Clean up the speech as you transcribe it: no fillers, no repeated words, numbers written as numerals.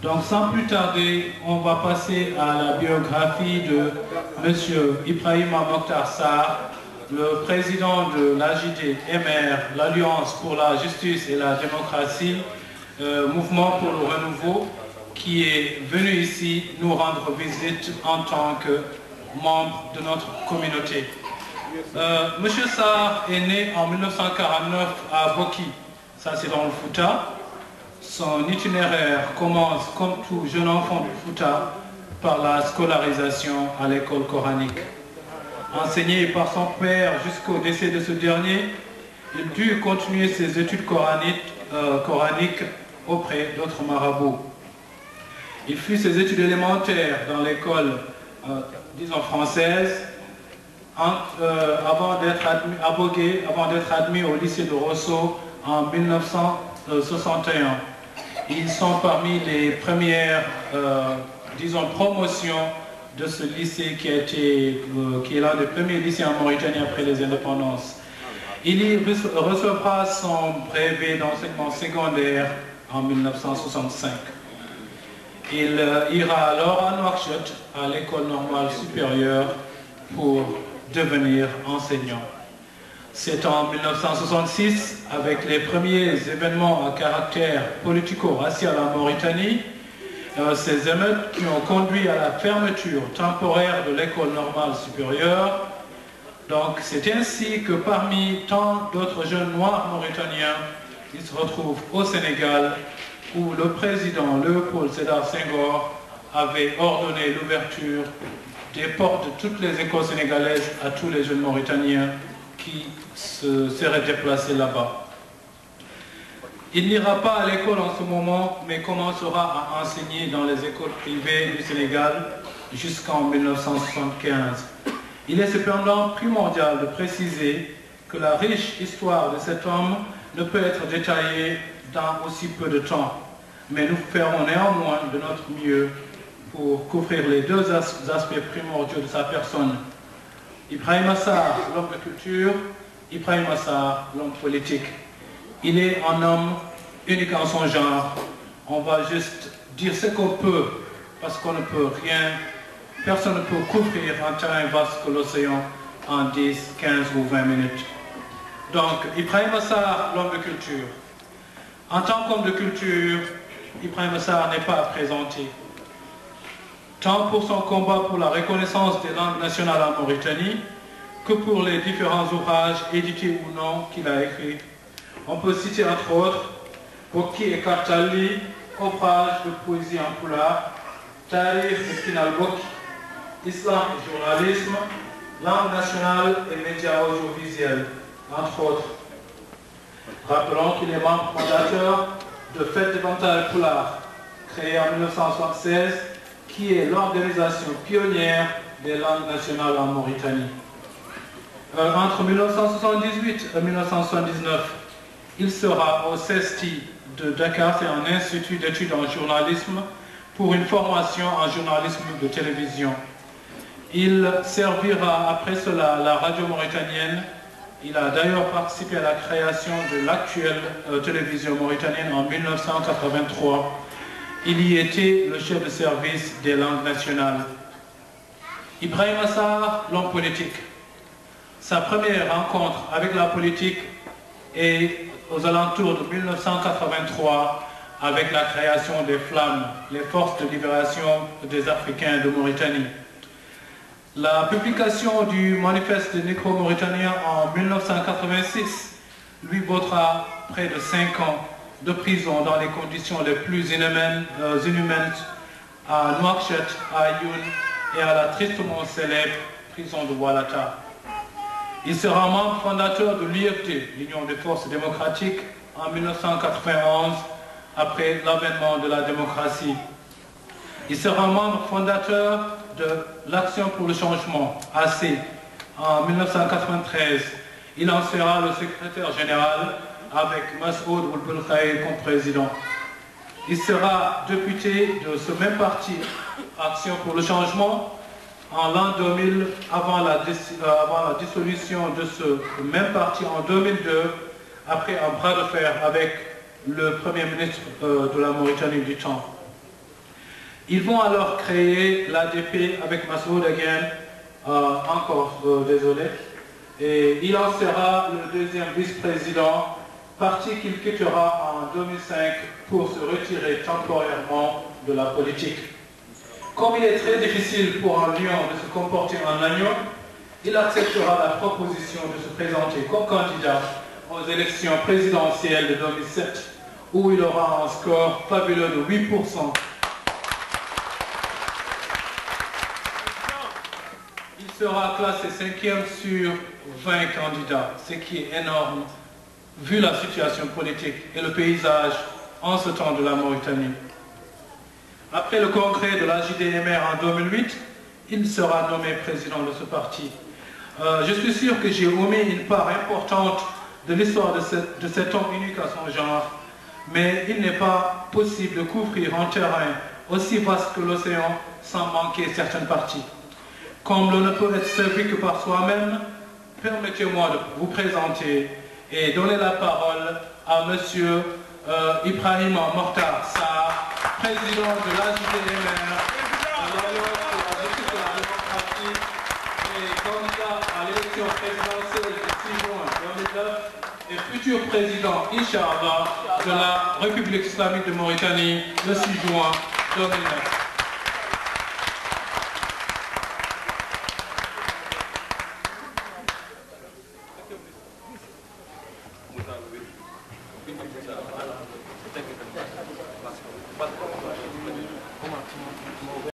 Donc sans plus tarder, on va passer à la biographie de M. Ibrahima Mokhtar Sarr, le président de l'AJD-MR, l'Alliance pour la justice et la démocratie, mouvement pour le renouveau, qui est venu ici nous rendre visite en tant que membre de notre communauté. M. Sarr est né en 1949 à Boki, ça c'est dans le Fouta. Son itinéraire commence, comme tout jeune enfant du Fouta, par la scolarisation à l'école coranique. Enseigné par son père jusqu'au décès de ce dernier, il dut continuer ses études coraniques auprès d'autres marabouts. Il fit ses études élémentaires dans l'école, disons française, avant d'être admis au lycée de Rosso en 1961. Ils sont parmi les premières, disons, promotions de ce lycée qui est l'un des premiers lycées en Mauritanie après les indépendances. Il y recevra son brevet d'enseignement secondaire en 1965. Il ira alors à Nouakchott, à l'école normale supérieure, pour devenir enseignant. C'est en 1966, avec les premiers événements à caractère politico-racial en Mauritanie, ces émeutes qui ont conduit à la fermeture temporaire de l'école normale supérieure. Donc c'est ainsi que parmi tant d'autres jeunes noirs mauritaniens, ils se retrouvent au Sénégal, où le président Léopold Sédar Senghor avait ordonné l'ouverture des portes de toutes les écoles sénégalaises à tous les jeunes Mauritaniens qui se seraient déplacés là-bas. Il n'ira pas à l'école en ce moment, mais commencera à enseigner dans les écoles privées du Sénégal jusqu'en 1975. Il est cependant primordial de préciser que la riche histoire de cet homme ne peut être détaillée dans aussi peu de temps, mais nous ferons néanmoins de notre mieux pour couvrir les deux aspects primordiaux de sa personne. Ibrahima Sarr, l'homme de culture, Ibrahima Sarr, l'homme politique. Il est un homme unique en son genre. On va juste dire ce qu'on peut, parce qu'on ne peut rien. Personne ne peut couvrir un terrain vaste que l'océan en 10, 15 ou 20 minutes. Donc, Ibrahima Sarr, l'homme de culture. En tant qu'homme de culture, Ibrahima Sarr n'est pas à présenter. Tant pour son combat pour la reconnaissance des langues nationales en Mauritanie, que pour les différents ouvrages édités ou non qu'il a écrits. On peut citer entre autres Boki et Kartali, ouvrage de poésie en poulard, Tarif et Kinal Boki, Islam et journalisme, langue nationale et médias audiovisuels, entre autres. Rappelons qu'il est membre fondateur de Fête d'éventail Poulard, créée en 1976, qui est l'organisation pionnière des langues nationales en Mauritanie. Entre 1978 et 1979, il sera au CESTI de Dakar, c'est un institut d'études en journalisme, pour une formation en journalisme de télévision. Il servira après cela la radio mauritanienne. Il a d'ailleurs participé à la création de l'actuelle télévision mauritanienne en 1983. Il y était le chef de service des langues nationales. Ibrahima Sarr, l'homme politique. Sa première rencontre avec la politique est aux alentours de 1983 avec la création des Flammes, les forces de libération des Africains de Mauritanie. La publication du manifeste des Négro-Mauritaniens en 1986 lui vaudra près de 5 ans de prison dans les conditions les plus inhumaines à Nouakchott, à Ayoun et à la tristement célèbre prison de Oualata. Il sera membre fondateur de l'UFD, l'Union des forces démocratiques, en 1991, après l'avènement de la démocratie. Il sera membre fondateur de l'Action pour le changement, AC, en 1993. Il en sera le secrétaire général avec Massoud Ould-Belkhaïr comme président. Il sera député de ce même parti, Action pour le changement, en l'an 2000, avant la dissolution de ce même parti en 2002, après un bras de fer avec le Premier ministre de la Mauritanie du temps. Ils vont alors créer l'ADP avec Massoud Again, désolé, et il en sera le deuxième vice-président, parti qu'il quittera en 2005 pour se retirer temporairement de la politique. Comme il est très difficile pour un lion de se comporter en agneau, il acceptera la proposition de se présenter comme candidat aux élections présidentielles de 2007, où il aura un score fabuleux de 8%. Il sera classé 5e sur 20 candidats, ce qui est énorme, vu la situation politique et le paysage en ce temps de la Mauritanie. Après le congrès de la JDMR en 2008, il sera nommé président de ce parti. Je suis sûr que j'ai omis une part importante de l'histoire de cet homme unique à son genre, mais il n'est pas possible de couvrir un terrain aussi vaste que l'océan sans manquer certaines parties. Comme l'on ne peut être servi que par soi-même, permettez-moi de vous présenter et donner la parole à M. Ibrahim Mortar Sarr, président de la JDMR, l'Alliance pour la justice et la démocratie, et candidat à l'élection présidentielle du 6 juin 2009 et futur président, Inch'Allah, de la République islamique de Mauritanie le 6 juin 2009.